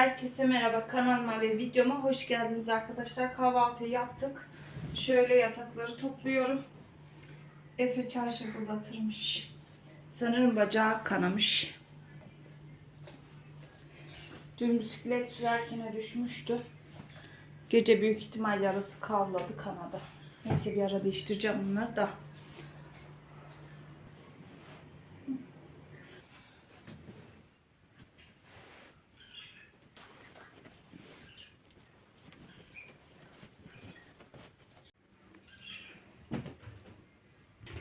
Herkese merhaba, kanalıma ve videoma hoş geldiniz arkadaşlar. Kahvaltıyı yaptık. Şöyle yatakları topluyorum. Efe çarşafı batırmış. Sanırım bacağı kanamış. Dün bisiklet sürerken düşmüştü. Gece büyük ihtimalle arası kavladı, kanadı. Neyse bir ara değiştireceğim bunları da.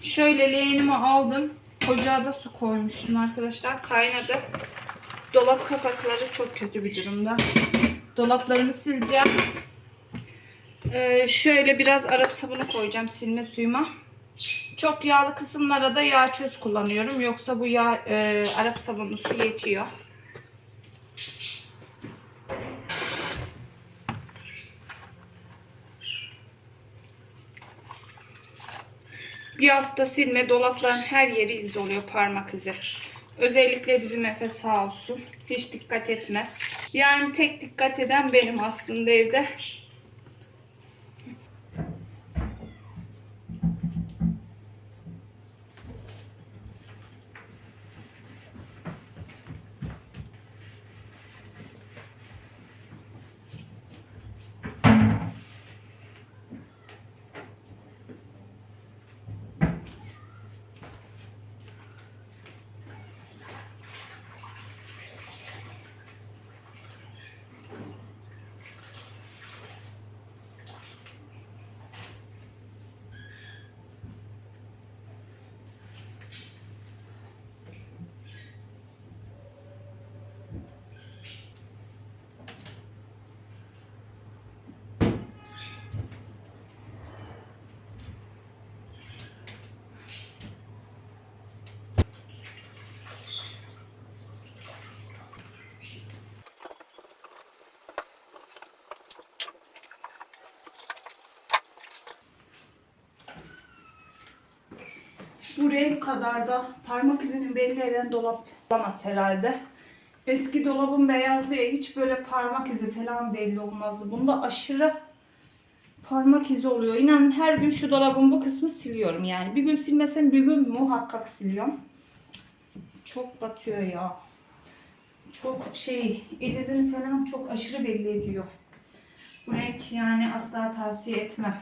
Şöyle leğenimi aldım. Ocağa da su koymuştum arkadaşlar. Kaynadı. Dolap kapakları çok kötü bir durumda. Dolaplarımı sileceğim. Şöyle biraz Arap sabunu koyacağım silme suyuma. Çok yağlı kısımlara da yağ çöz kullanıyorum. Yoksa bu yağ Arap sabunlu su yetiyor. Bir hafta silme, dolapların her yeri iz oluyor, parmak izi. Özellikle bizim Efe sağ olsun. Hiç dikkat etmez. Yani tek dikkat eden benim aslında evde. Bu renk kadar da parmak izini belli eden dolap olamaz herhalde. Eski dolabım beyazdı ya, hiç böyle parmak izi falan belli olmazdı. Bunda aşırı parmak izi oluyor. İnanın her gün şu dolabın bu kısmı siliyorum yani. Bir gün silmesem bir gün muhakkak siliyorum. Çok batıyor ya. Çok el izini falan çok aşırı belli ediyor. Bu renk yani asla tavsiye etmem.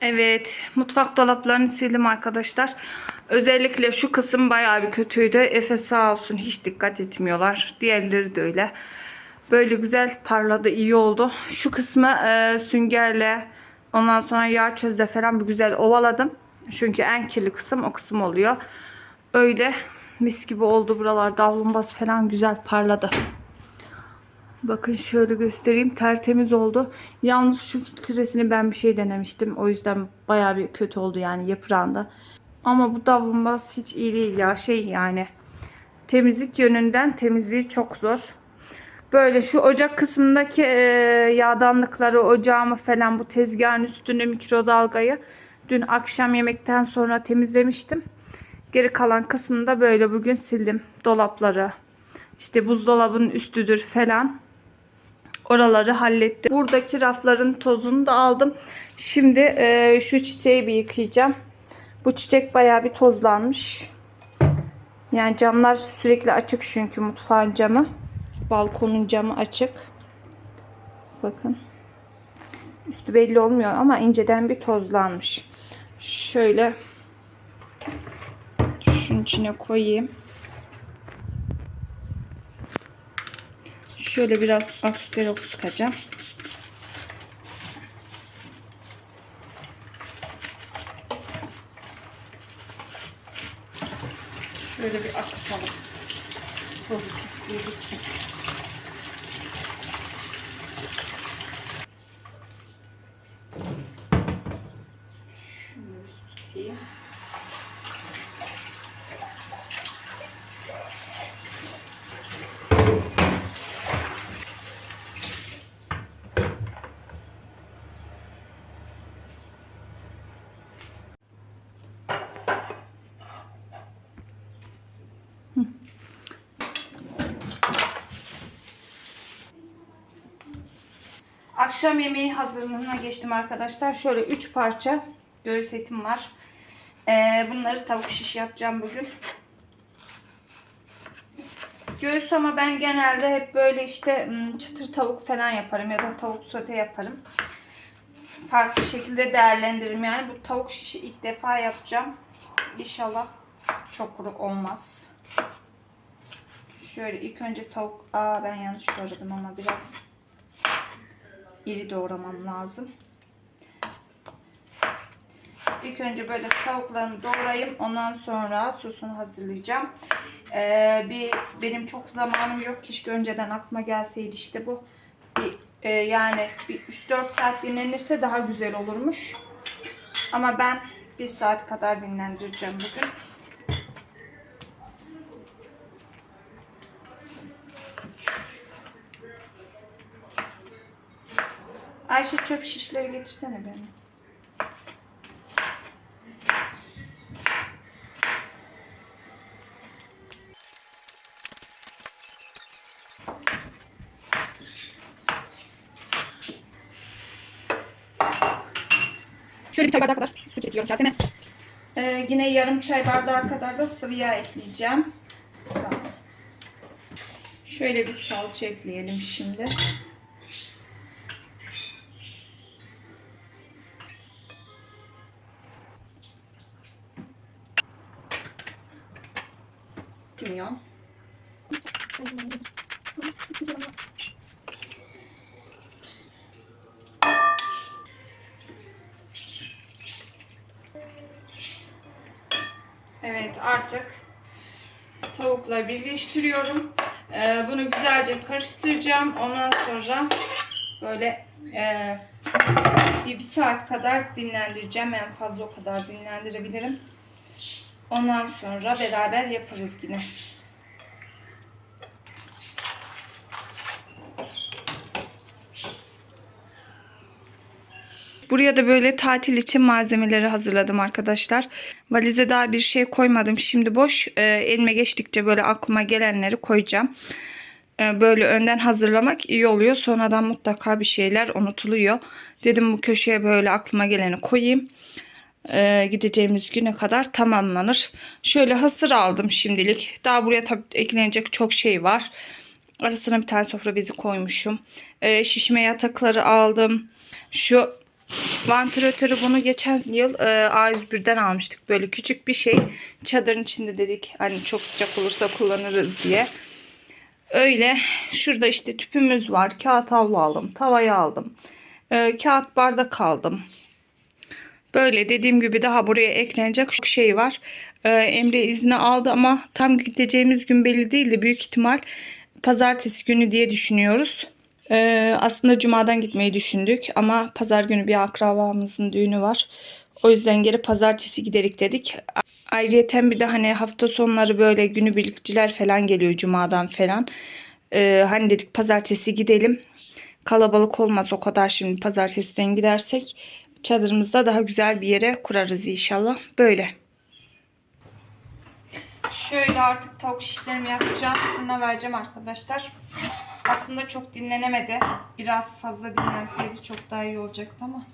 Evet, mutfak dolaplarını sildim arkadaşlar. Özellikle şu kısım bayağı bir kötüydü. Efe sağ olsun hiç dikkat etmiyorlar. Diğerleri de öyle. Böyle güzel parladı, iyi oldu. Şu kısmı süngerle, ondan sonra yağ çözle falan bir güzel ovaladım. Çünkü en kirli kısım o kısım oluyor. Öyle mis gibi oldu buralar. Davlumbaz falan güzel parladı. Bakın şöyle göstereyim. Tertemiz oldu. Yalnız şu filtresini ben bir şey denemiştim. O yüzden bayağı bir kötü oldu yani yapıranda. Ama bu davlumbaz hiç iyi değil ya. Yani temizlik yönünden temizliği çok zor. Böyle şu ocak kısmındaki yağdanlıkları, ocağımı falan, bu tezgahın üstünü, mikrodalgayı dün akşam yemekten sonra temizlemiştim. Geri kalan kısmını da böyle bugün sildim. Dolapları, işte buzdolabının üstüdür falan. Oraları hallettim. Buradaki rafların tozunu da aldım. Şimdi şu çiçeği bir yıkayacağım. Bu çiçek bayağı bir tozlanmış. Yani camlar sürekli açık çünkü mutfağın camı. Balkonun camı açık. Bakın. Üstü belli olmuyor ama inceden bir tozlanmış. Şöyle şunun içine koyayım. Şöyle biraz aksperol sıkacağım. Şöyle bir akıtalım. Tozu pisliği gitsin. Şunu bir tutayım. Akşam yemeği hazırlığına geçtim arkadaşlar. Şöyle 3 parça göğüs etim var. Bunları tavuk şiş yapacağım bugün. Göğüs ama ben genelde hep böyle işte çıtır tavuk falan yaparım ya da tavuk sote yaparım. Farklı şekilde değerlendiririm. Yani bu tavuk şişi ilk defa yapacağım. İnşallah çok kuru olmaz. Şöyle ilk önce tavuk... ben yanlış doğradım ama biraz iri doğramam lazım. İlk önce böyle tavuklarını doğrayayım. Ondan sonra sosunu hazırlayacağım. Benim çok zamanım yok. Keşke önceden aklıma gelseydi işte bu. Yani bir 3-4 saat dinlenirse daha güzel olurmuş. Ama ben 1 saat kadar dinlendireceğim bugün. Ayşe çöp şişleri getirsene benim. Şöyle bir çay bardağı kadar su çekiyorum kaseme. Yine yarım çay bardağı kadar da sıvı yağ ekleyeceğim. Tamam. Şöyle bir salça ekleyelim şimdi. Kimyon. Evet, artık tavukla birleştiriyorum. Bunu güzelce karıştıracağım. Ondan sonra böyle bir saat kadar dinlendireceğim. En fazla o kadar dinlendirebilirim. Ondan sonra beraber yaparız yine. Buraya da böyle tatil için malzemeleri hazırladım arkadaşlar. Valize daha bir şey koymadım. Şimdi boş. Elime geçtikçe böyle aklıma gelenleri koyacağım. Böyle önden hazırlamak iyi oluyor. Sonradan mutlaka bir şeyler unutuluyor. Dedim bu köşeye böyle aklıma geleni koyayım. Gideceğimiz güne kadar tamamlanır. Şöyle hasır aldım şimdilik. Daha buraya tabii eklenecek çok şey var. Arasına bir tane sofra bezi koymuşum. Şişme yatakları aldım. Şu vantilatörü bunu geçen yıl A101'den almıştık. Böyle küçük bir şey. Çadırın içinde dedik hani çok sıcak olursa kullanırız diye. Öyle. Şurada işte tüpümüz var. Kağıt havlu aldım. Tavayı aldım. Kağıt bardak aldım. Böyle dediğim gibi daha buraya eklenecek çok şey var. Emre izni aldı ama tam gideceğimiz gün belli değildi. Büyük ihtimal pazartesi günü diye düşünüyoruz. Aslında cumadan gitmeyi düşündük ama pazar günü bir akrabamızın düğünü var. O yüzden geri pazartesi giderik dedik. Ayrıyeten bir de hani hafta sonları böyle günübirlikçiler falan geliyor cumadan falan. Hani dedik pazartesi gidelim. Kalabalık olmaz o kadar şimdi pazartesiden gidersek. Çadırımızda daha güzel bir yere kurarız inşallah. Böyle. Şöyle artık tavuk şişlerimi yapacağım. Fırına vereceğim arkadaşlar. Aslında çok dinlenemedi. Biraz fazla dinlenseydi çok daha iyi olacaktı ama.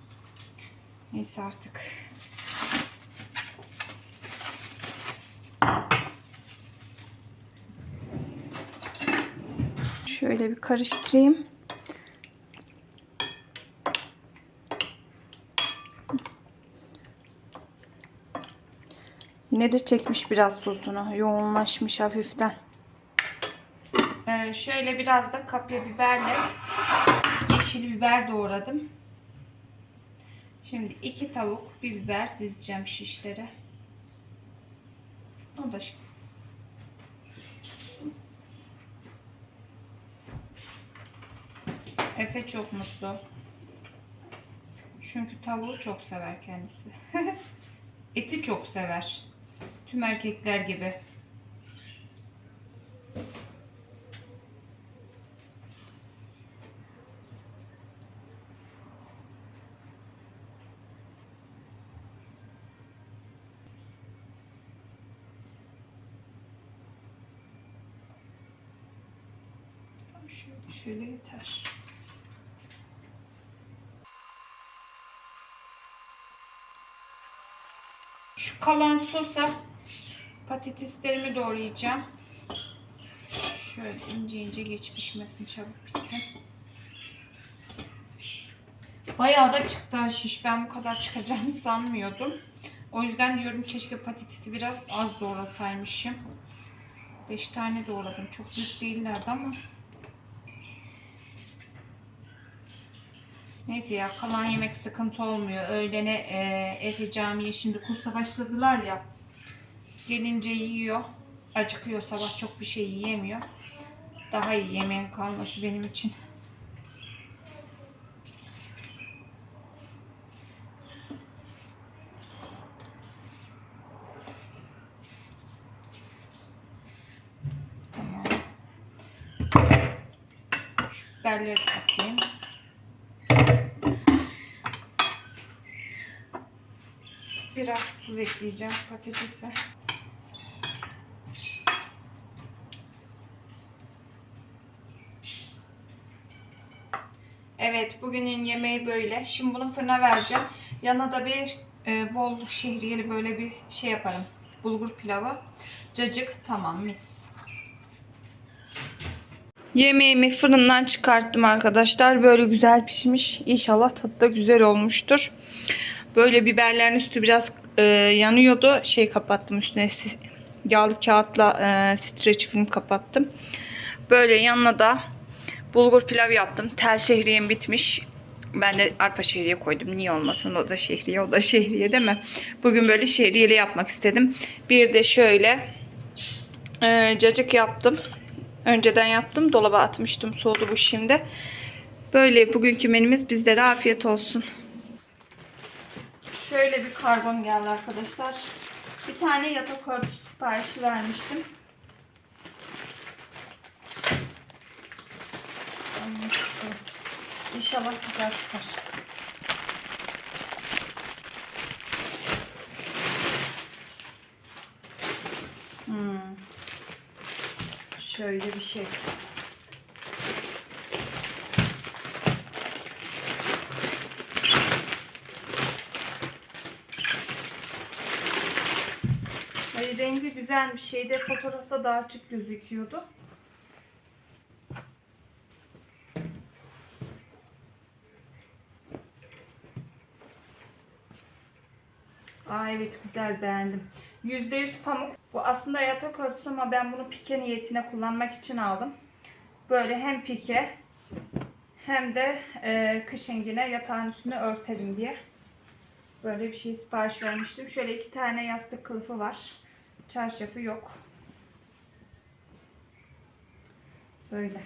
Neyse artık. Şöyle bir karıştırayım. Yine de çekmiş biraz sosunu. Yoğunlaşmış hafiften. Şöyle biraz da kapya biberle yeşil biber doğradım. Şimdi 2 tavuk, bir biber dizeceğim şişlere. O da Efe çok mutlu. Çünkü tavuğu çok sever kendisi. Eti çok sever. Tüm erkekler gibi. Şöyle yeter. Şu kalan sosa patateslerimi doğrayacağım. Şöyle ince ince geç pişmesin, çabuk pişsin. Bayağı da çıktı şiş. Ben bu kadar çıkacağını sanmıyordum. O yüzden diyorum keşke patatesi biraz az doğrasaymışım. 5 tane doğradım. Çok büyük değillerdi ama. Neyse ya, kalan yemek sıkıntı olmuyor. Öğlene Efe camiye şimdi kursa başladılar ya. Gelince yiyor. Acıkıyor, sabah çok bir şey yiyemiyor. Daha iyi yemeğin kalması benim için. Tamam. Şu biberleri atayım. Biraz tuz ekleyeceğim patatese. Evet, bugünün yemeği böyle. Şimdi bunu fırına vereceğim. Yanına da bir bol şehriyeli böyle bir şey yaparım. Bulgur pilavı. Cacık, tamam, mis. Yemeğimi fırından çıkarttım arkadaşlar. Böyle güzel pişmiş. İnşallah tadı da güzel olmuştur. Böyle biberlerin üstü biraz yanıyordu. Kapattım üstüne, yağlı kağıtla streç film kapattım. Böyle yanına da bulgur pilav yaptım. Tel şehriyem bitmiş. Ben de arpa şehriye koydum. Niye olmasın? O da şehriye, o da şehriye değil mi? Bugün böyle şehriyeli yapmak istedim. Bir de şöyle cacık yaptım. Önceden yaptım. Dolaba atmıştım. Soğudu bu şimdi. Böyle bugünkü menümüz, bizlere afiyet olsun. Şöyle bir kargom geldi arkadaşlar. Bir tane yatak örtüsü siparişi vermiştim. İnşallah güzel çıkar. Şöyle bir şey. Ay, rengi güzelmiş. Şeyde, fotoğrafta daha açık gözüküyordu. Aa, evet, güzel, beğendim. %100 pamuk. Bu aslında yatak örtüsü ama ben bunu pike niyetine kullanmak için aldım. Böyle hem pike hem de kışın yine yatağın üstüne örtelim diye. Böyle bir şey sipariş vermiştim. Şöyle 2 tane yastık kılıfı var. Çarşafı yok. Böyle.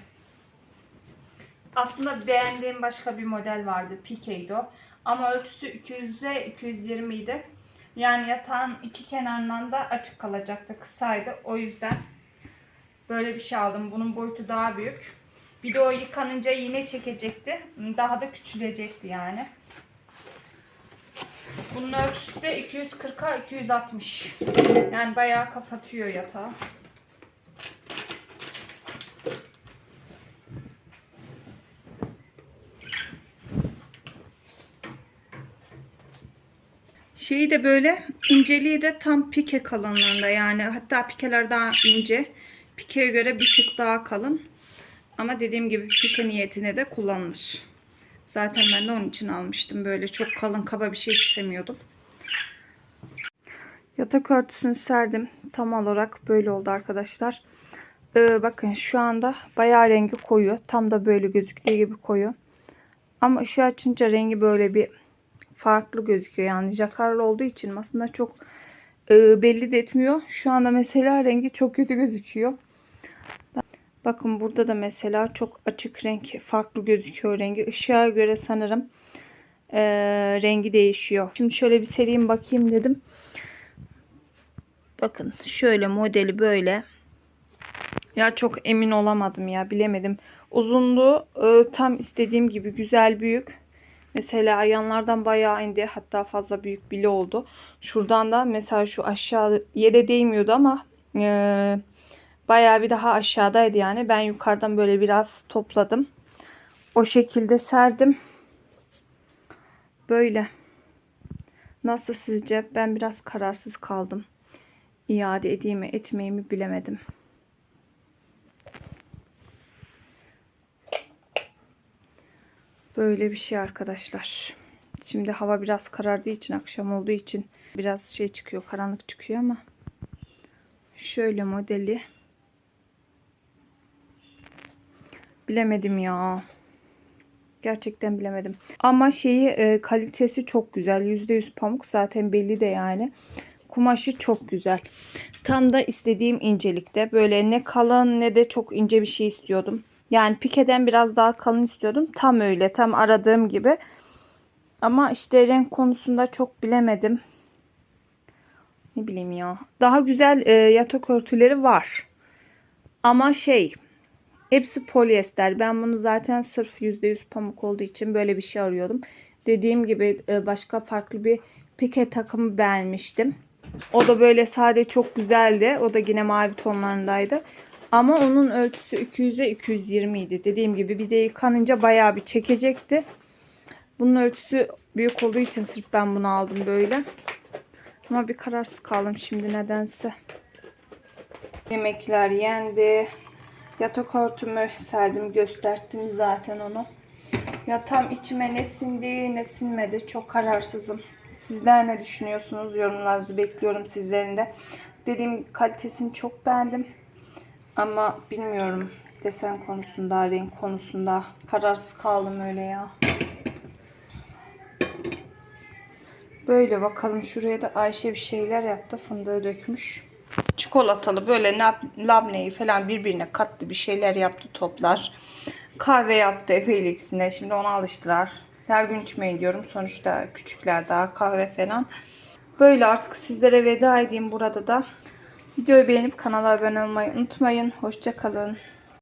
Aslında beğendiğim başka bir model vardı. Pikeydi o. Ama ölçüsü 200'e 220 idi. Yani yatağın iki kenarından da açık kalacaktı. Kısaydı. O yüzden Böyle bir şey aldım. Bunun boyutu daha büyük. Bir de o yıkanınca yine çekecekti. Daha da küçülecekti yani. Bunun ölçüsü de 240'a 260. Yani bayağı kapatıyor yatağı. Şeyi de böyle, inceliği de tam pike kalınlığında, yani hatta pikeler daha ince. Pikeye göre bir tık daha kalın. Ama dediğim gibi pike niyetine de kullanılır. Zaten ben de onun için almıştım. Böyle çok kalın kaba bir şey istemiyordum. Yatak örtüsünü serdim. Tam olarak böyle oldu arkadaşlar. Bakın şu anda bayağı rengi koyu. Tam da böyle gözüktüğü gibi koyu. Ama ışığı açınca rengi böyle bir farklı gözüküyor. Yani jakarlı olduğu için aslında çok belli de etmiyor. Şu anda mesela rengi çok kötü gözüküyor. Bakın burada da mesela çok açık renk, farklı gözüküyor rengi. Işığa göre sanırım rengi değişiyor. Şimdi şöyle bir sereyim bakayım dedim. Bakın şöyle modeli böyle. Ya çok emin olamadım ya, bilemedim. Uzunluğu tam istediğim gibi güzel, büyük. Mesela yanlardan bayağı indi, hatta fazla büyük bile oldu. Şuradan da mesela şu aşağı yere değmiyordu ama bayağı bir daha aşağıdaydı yani. Ben yukarıdan böyle biraz topladım. O şekilde serdim. Böyle. Nasıl sizce? Ben biraz kararsız kaldım. İade edeyim mi etmeyeyim mi bilemedim. Böyle bir şey arkadaşlar. Şimdi hava biraz karardığı için, akşam olduğu için biraz şey çıkıyor, karanlık çıkıyor ama şöyle modeli. Bilemedim ya. Gerçekten bilemedim. Ama şeyi kalitesi çok güzel. %100 pamuk, zaten belli de yani. Kumaşı çok güzel. Tam da istediğim incelikte. Böyle ne kalın ne de çok ince bir şey istiyordum. Yani pikeden biraz daha kalın istiyordum. Tam öyle. Tam aradığım gibi. Ama işte renk konusunda çok bilemedim. Ne bileyim ya. Daha güzel yatak örtüleri var. Ama hepsi polyester. Ben bunu zaten sırf %100 pamuk olduğu için böyle bir şey arıyordum. Dediğim gibi başka farklı bir pike takımı beğenmiştim. O da böyle sade, çok güzeldi. O da yine mavi tonlarındaydı. Ama onun ölçüsü 200'e 220 idi. Dediğim gibi bir de yıkanınca bayağı bir çekecekti. Bunun ölçüsü büyük olduğu için sırf ben bunu aldım böyle. Ama bir kararsız kaldım şimdi nedense. Yemekler yendi. Yatak örtümü serdim, gösterdim zaten onu. Ya tam içime ne sindi ne sinmedi. Çok kararsızım. Sizler ne düşünüyorsunuz? Yorumlarınızı bekliyorum sizlerin de. Dediğim kalitesini çok beğendim. Ama bilmiyorum, desen konusunda, renk konusunda kararsız kaldım öyle ya. Böyle bakalım, şuraya da Ayşe bir şeyler yaptı. Fındığı dökmüş. Çikolatalı böyle labneyi falan birbirine katlı bir şeyler yaptı, toplar. Kahve yaptı Efe ile ikisine. Şimdi onu alıştırar. Her gün içmeyi diyorum. Sonuçta küçükler daha, kahve falan. Böyle artık sizlere veda edeyim burada da. Videoyu beğenip kanala abone olmayı unutmayın. Hoşça kalın.